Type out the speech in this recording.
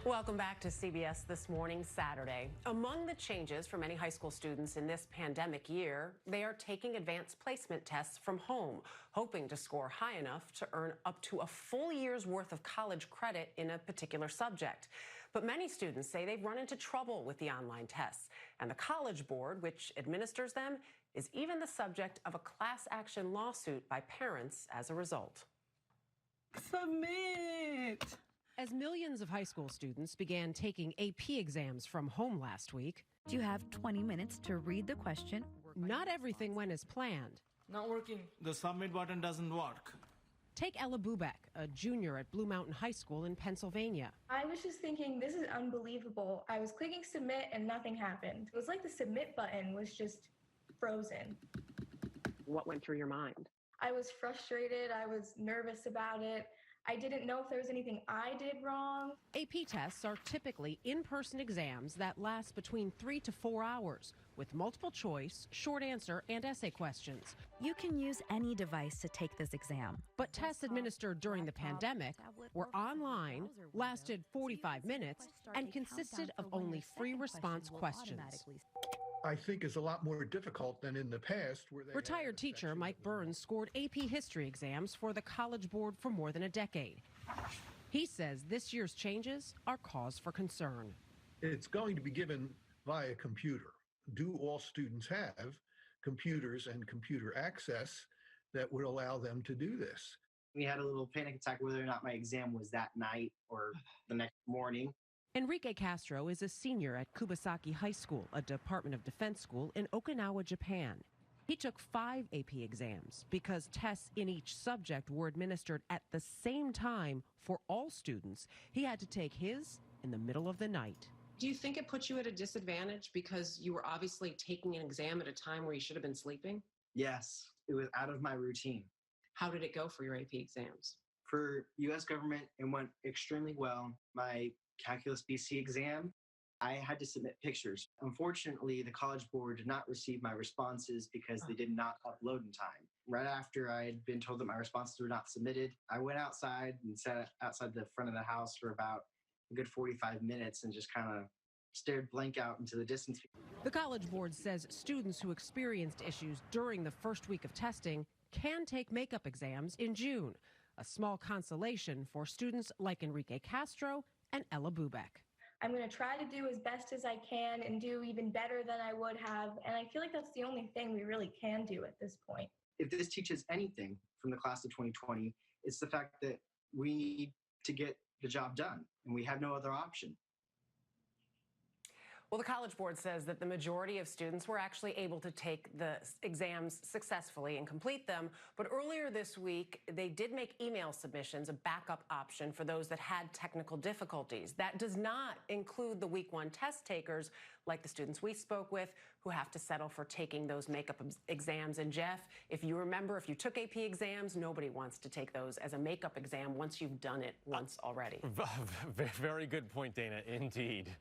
Welcome back to CBS This Morning, Saturday. Among the changes for many high school students in this pandemic year, they are taking advanced placement tests from home, hoping to score high enough to earn up to a full year's worth of college credit in a particular subject. But many students say they've run into trouble with the online tests, and the College Board, which administers them, is even the subject of a class action lawsuit by parents as a result. Submit! As millions of high school students began taking AP exams from home last week, You have 20 minutes to read the question. not everything went as planned. Not working. The submit button doesn't work. Take Ella Bubek, a junior at Blue Mountain High School in Pennsylvania. I was just thinking, this is unbelievable. I was clicking submit and nothing happened. It was like the submit button was just frozen. What went through your mind? I was frustrated. I was nervous about it. I didn't know if there was anything I did wrong. AP tests are typically in-person exams that last between 3 to 4 hours with multiple choice, short answer, and essay questions. You can use any device to take this exam. But tests administered during the pandemic were online, lasted 45 minutes, and consisted of only free response questions. I think is a lot more difficult than in the past. Retired teacher Mike Burns scored AP history exams for the College Board for more than a decade. He says this year's changes are cause for concern. It's going to be given via computer. Do all students have computers and computer access that would allow them to do this? We had a little panic attack whether or not my exam was that night or the next morning. Enrique Castro is a senior at Kubasaki High School, a Department of Defense school in Okinawa, Japan. He took 5 AP exams because tests in each subject were administered at the same time for all students. He had to take his in the middle of the night. Do you think it puts you at a disadvantage because you were obviously taking an exam at a time where you should have been sleeping? Yes, it was out of my routine. How did it go for your AP exams? For U.S. government, it went extremely well. My Calculus BC exam, I had to submit pictures. Unfortunately, the College Board did not receive my responses because they did not upload in time. Right after I had been told that my responses were not submitted, I went outside and sat outside the front of the house for about a good 45 minutes and just kind of stared blank out into the distance. The College Board says students who experienced issues during the first week of testing can take makeup exams in June, a small consolation for students like Enrique Castro and Ella Bubek. I'm going to try to do as best as I can and do even better than I would have. And I feel like that's the only thing we really can do at this point. If this teaches anything from the class of 2020, it's the fact that we need to get the job done and we have no other option. Well, the College Board says that the majority of students were actually able to take the exams successfully and complete them. But earlier this week, they did make email submissions a backup option for those that had technical difficulties. That does not include the week 1 test takers, like the students we spoke with, who have to settle for taking those makeup exams. And Jeff, if you remember, if you took AP exams, nobody wants to take those as a makeup exam once you've done it once already. Very good point, Dana, indeed.